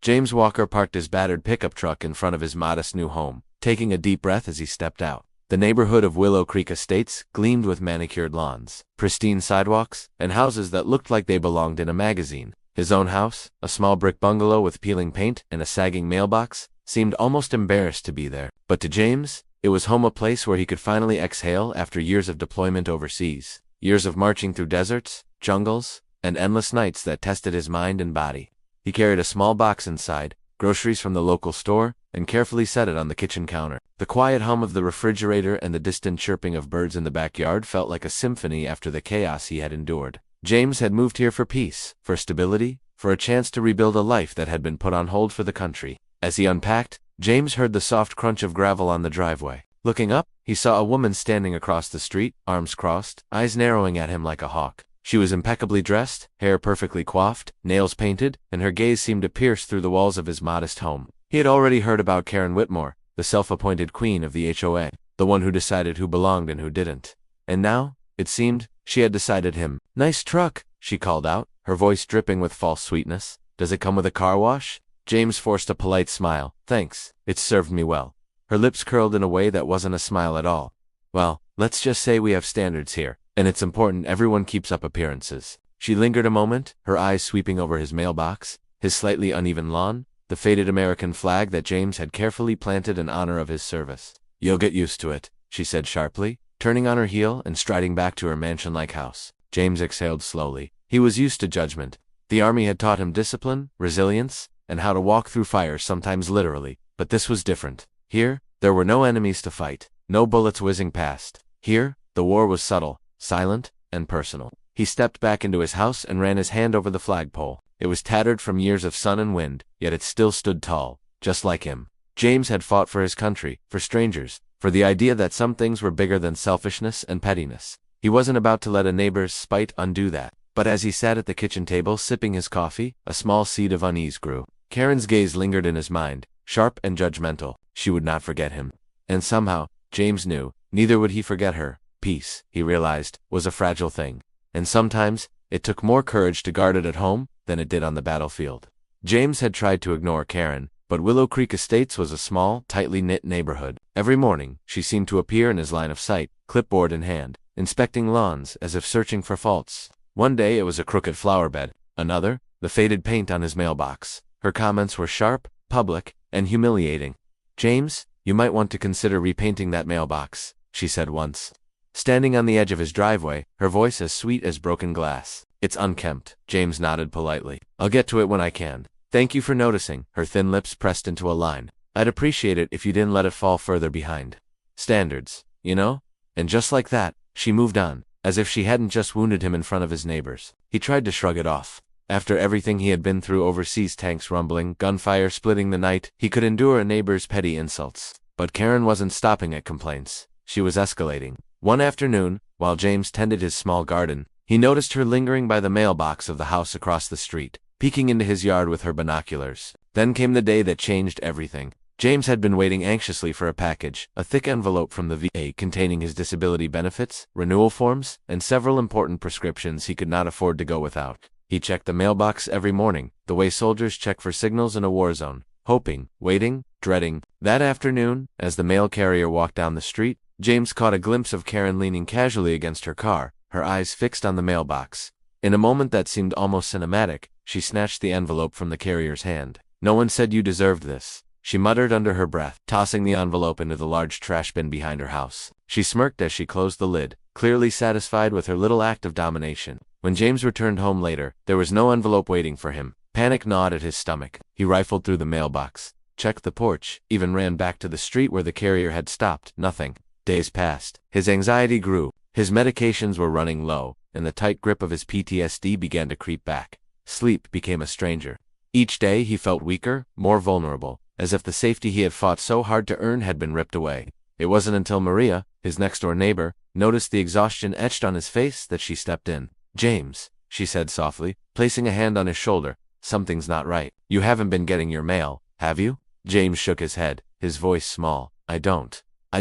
James Walker parked his battered pickup truck in front of his modest new home, taking a deep breath as he stepped out. The neighborhood of Willow Creek Estates gleamed with manicured lawns, pristine sidewalks, and houses that looked like they belonged in a magazine. His own house, a small brick bungalow with peeling paint and a sagging mailbox, seemed almost embarrassed to be there. But to James, it was home, a place where he could finally exhale after years of deployment overseas, years of marching through deserts, jungles, and endless nights that tested his mind and body. He carried a small box inside, groceries from the local store, and carefully set it on the kitchen counter. The quiet hum of the refrigerator and the distant chirping of birds in the backyard felt like a symphony after the chaos he had endured. James had moved here for peace, for stability, for a chance to rebuild a life that had been put on hold for the country. As he unpacked, James heard the soft crunch of gravel on the driveway. Looking up, he saw a woman standing across the street, arms crossed, eyes narrowing at him like a hawk. She was impeccably dressed, hair perfectly coiffed, nails painted, and her gaze seemed to pierce through the walls of his modest home. He had already heard about Karen Whitmore, the self-appointed queen of the HOA, the one who decided who belonged and who didn't. And now, it seemed, she had decided him. "Nice truck," she called out, her voice dripping with false sweetness. "Does it come with a car wash?" James forced a polite smile. "Thanks, it's served me well." Her lips curled in a way that wasn't a smile at all. "Well, let's just say we have standards here, and it's important everyone keeps up appearances." She lingered a moment, her eyes sweeping over his mailbox, his slightly uneven lawn, the faded American flag that James had carefully planted in honor of his service. "You'll get used to it," she said sharply, turning on her heel and striding back to her mansion-like house. James exhaled slowly. He was used to judgment. The army had taught him discipline, resilience, and how to walk through fire, sometimes literally. But this was different. Here, there were no enemies to fight, no bullets whizzing past. Here, the war was subtle, silent, and personal. He stepped back into his house and ran his hand over the flagpole. It was tattered from years of sun and wind, yet it still stood tall, just like him. James had fought for his country, for strangers, for the idea that some things were bigger than selfishness and pettiness. He wasn't about to let a neighbor's spite undo that. But as he sat at the kitchen table sipping his coffee, a small seed of unease grew. Karen's gaze lingered in his mind, sharp and judgmental. She would not forget him. And somehow, James knew, neither would he forget her. Peace, he realized, was a fragile thing. And sometimes, it took more courage to guard it at home than it did on the battlefield. James had tried to ignore Karen, but Willow Creek Estates was a small, tightly knit neighborhood. Every morning, she seemed to appear in his line of sight, clipboard in hand, inspecting lawns as if searching for faults. One day it was a crooked flower bed, another, the faded paint on his mailbox. Her comments were sharp, public, and humiliating. "James, you might want to consider repainting that mailbox," she said once. Standing on the edge of his driveway, her voice as sweet as broken glass. "It's unkempt," James nodded politely. "I'll get to it when I can. Thank you for noticing," her thin lips pressed into a line. "I'd appreciate it if you didn't let it fall further behind. Standards, you know?" And just like that, she moved on, as if she hadn't just wounded him in front of his neighbors. He tried to shrug it off. After everything he had been through, overseas, tanks rumbling, gunfire splitting the night, he could endure a neighbor's petty insults. But Karen wasn't stopping at complaints. She was escalating. One afternoon, while James tended his small garden, he noticed her lingering by the mailbox of the house across the street, peeking into his yard with her binoculars. Then came the day that changed everything. James had been waiting anxiously for a package, a thick envelope from the VA containing his disability benefits, renewal forms, and several important prescriptions he could not afford to go without. He checked the mailbox every morning, the way soldiers check for signals in a war zone, hoping, waiting, dreading. That afternoon, as the mail carrier walked down the street, James caught a glimpse of Karen leaning casually against her car, her eyes fixed on the mailbox. In a moment that seemed almost cinematic, she snatched the envelope from the carrier's hand. "No one said you deserved this," she muttered under her breath, tossing the envelope into the large trash bin behind her house. She smirked as she closed the lid, clearly satisfied with her little act of domination. When James returned home later, there was no envelope waiting for him. Panic gnawed at his stomach. He rifled through the mailbox, checked the porch, even ran back to the street where the carrier had stopped. Nothing. Days passed. His anxiety grew. His medications were running low, and the tight grip of his PTSD began to creep back. Sleep became a stranger. Each day he felt weaker, more vulnerable, as if the safety he had fought so hard to earn had been ripped away. It wasn't until Maria, his next-door neighbor, noticed the exhaustion etched on his face that she stepped in. "James," she said softly, placing a hand on his shoulder, "something's not right. You haven't been getting your mail, have you?" James shook his head, his voice small. I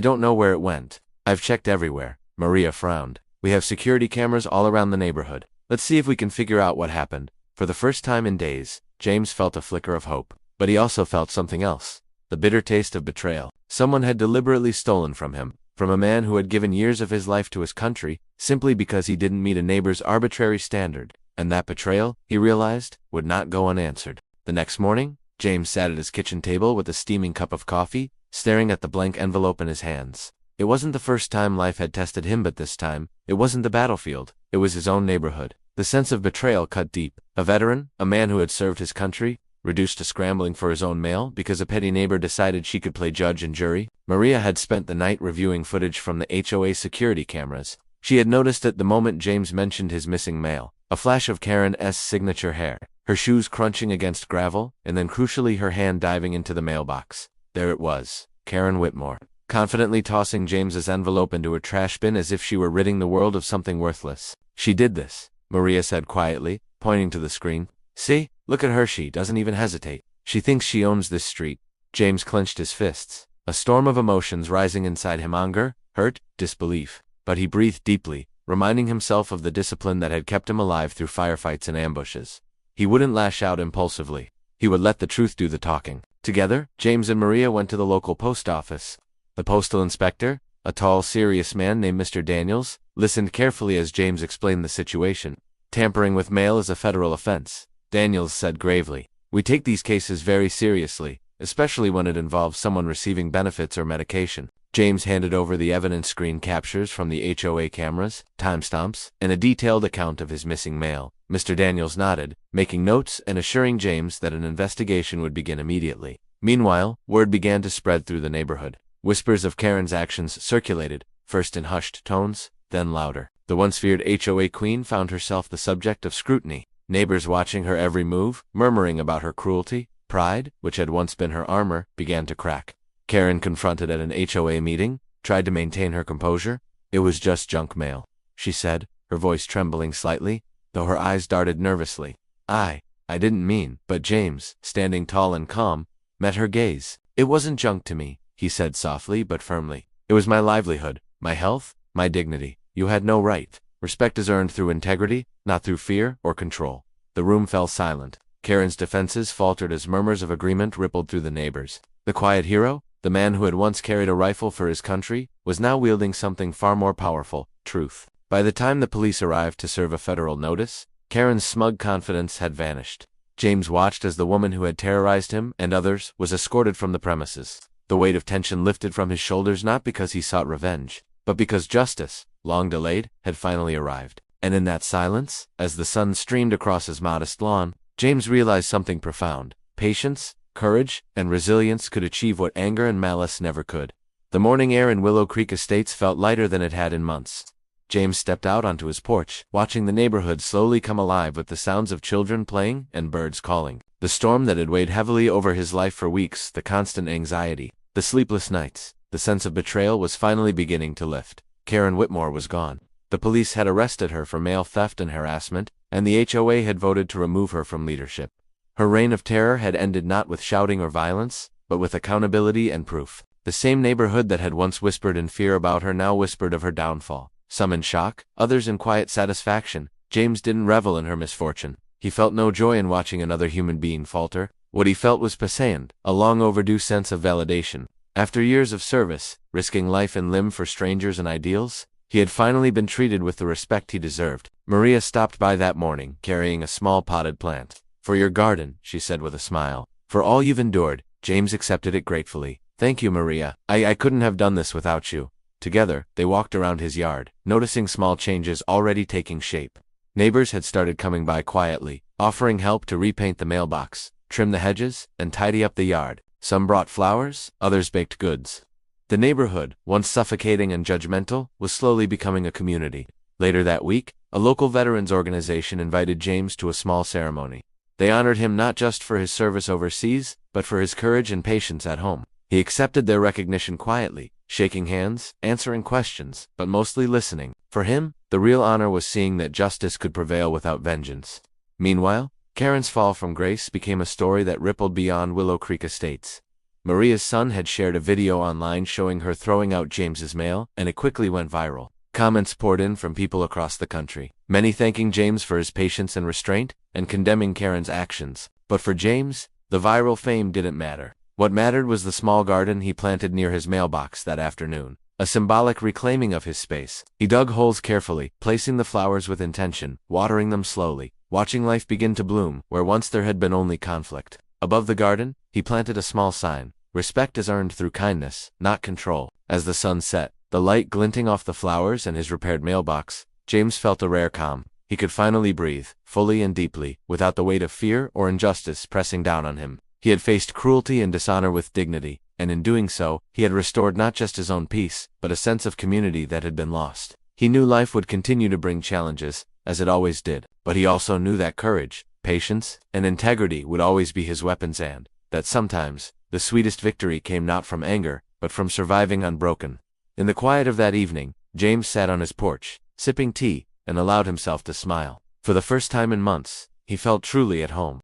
don't know where it went. I've checked everywhere." Maria frowned. "We have security cameras all around the neighborhood. Let's see if we can figure out what happened." For the first time in days, James felt a flicker of hope. but he also felt something else. The bitter taste of betrayal. Someone had deliberately stolen from him, from a man who had given years of his life to his country, simply because he didn't meet a neighbor's arbitrary standard. And that betrayal, he realized, would not go unanswered. The next morning, James sat at his kitchen table with a steaming cup of coffee, staring at the blank envelope in his hands. It wasn't the first time life had tested him, but this time, it wasn't the battlefield, it was his own neighborhood. The sense of betrayal cut deep. A veteran, a man who had served his country, reduced to scrambling for his own mail because a petty neighbor decided she could play judge and jury. Maria had spent the night reviewing footage from the HOA security cameras. She had noticed it the moment James mentioned his missing mail. A flash of Karen's signature hair, her shoes crunching against gravel, and then crucially her hand diving into the mailbox. There it was, Karen Whitmore, confidently tossing James's envelope into a trash bin as if she were ridding the world of something worthless. She did this, Maria said quietly, pointing to the screen. See, look at her, she doesn't even hesitate. She thinks she owns this street. James clenched his fists, a storm of emotions rising inside him: anger, hurt, disbelief. But he breathed deeply, reminding himself of the discipline that had kept him alive through firefights and ambushes. He wouldn't lash out impulsively. He would let the truth do the talking. Together, James and Maria went to the local post office. The postal inspector, a tall, serious man named Mr. Daniels, listened carefully as James explained the situation. Tampering with mail is a federal offense, Daniels said gravely. We take these cases very seriously, especially when it involves someone receiving benefits or medication. James handed over the evidence screen captures from the HOA cameras, timestamps, and a detailed account of his missing mail. Mr. Daniels nodded, making notes and assuring James that an investigation would begin immediately. Meanwhile, word began to spread through the neighborhood. Whispers of Karen's actions circulated, first in hushed tones, then louder. The once feared HOA queen found herself the subject of scrutiny. Neighbors watching her every move, murmuring about her cruelty. Pride, which had once been her armor, began to crack. Karen, confronted at an HOA meeting, tried to maintain her composure. It was just junk mail, she said, her voice trembling slightly, though her eyes darted nervously. I didn't mean. But James, standing tall and calm, met her gaze. It wasn't junk to me, he said softly but firmly. It was my livelihood, my health, my dignity. You had no right. Respect is earned through integrity, not through fear or control. The room fell silent. Karen's defenses faltered as murmurs of agreement rippled through the neighbors. The quiet hero, the man who had once carried a rifle for his country, was now wielding something far more powerful: truth. By the time the police arrived to serve a federal notice, Karen's smug confidence had vanished. James watched as the woman who had terrorized him and others was escorted from the premises. The weight of tension lifted from his shoulders, not because he sought revenge, but because justice, long delayed, had finally arrived. And in that silence, as the sun streamed across his modest lawn, James realized something profound. Patience, courage, and resilience could achieve what anger and malice never could. The morning air in Willow Creek Estates felt lighter than it had in months. James stepped out onto his porch, watching the neighborhood slowly come alive with the sounds of children playing and birds calling. The storm that had weighed heavily over his life for weeks, the constant anxiety, the sleepless nights, the sense of betrayal was finally beginning to lift. Karen Whitmore was gone. The police had arrested her for mail theft and harassment, and the HOA had voted to remove her from leadership. Her reign of terror had ended not with shouting or violence, but with accountability and proof. The same neighborhood that had once whispered in fear about her now whispered of her downfall. Some in shock, others in quiet satisfaction. James didn't revel in her misfortune. He felt no joy in watching another human being falter. What he felt was paseant, a long overdue sense of validation. After years of service, risking life and limb for strangers and ideals, he had finally been treated with the respect he deserved. Maria stopped by that morning, carrying a small potted plant. For your garden, she said with a smile. For all you've endured. James accepted it gratefully. Thank you, Maria. I couldn't have done this without you. Together, they walked around his yard, noticing small changes already taking shape. Neighbors had started coming by quietly, offering help to repaint the mailbox, trim the hedges, and tidy up the yard. Some brought flowers, others baked goods. The neighborhood, once suffocating and judgmental, was slowly becoming a community. Later that week, a local veterans organization invited James to a small ceremony. They honored him not just for his service overseas, but for his courage and patience at home. He accepted their recognition quietly, shaking hands, answering questions, but mostly listening. For him, the real honor was seeing that justice could prevail without vengeance. Meanwhile, Karen's fall from grace became a story that rippled beyond Willow Creek Estates. Maria's son had shared a video online showing her throwing out James's mail, and it quickly went viral. Comments poured in from people across the country, many thanking James for his patience and restraint, and condemning Karen's actions. But for James, The viral fame didn't matter. What mattered was the small garden he planted near his mailbox that afternoon, a symbolic reclaiming of his space. He dug holes carefully, placing the flowers with intention, watering them slowly, watching life begin to bloom where once there had been only conflict. Above the garden, he planted a small sign: "Respect is earned through kindness, not control." As the sun set, the light glinting off the flowers and his repaired mailbox, James felt a rare calm. He could finally breathe, fully and deeply, without the weight of fear or injustice pressing down on him. He had faced cruelty and dishonor with dignity, and in doing so, he had restored not just his own peace, but a sense of community that had been lost. He knew life would continue to bring challenges, as it always did, but he also knew that courage, patience, and integrity would always be his weapons, and that sometimes, the sweetest victory came not from anger, but from surviving unbroken. In the quiet of that evening, James sat on his porch, sipping tea, and allowed himself to smile. For the first time in months, he felt truly at home.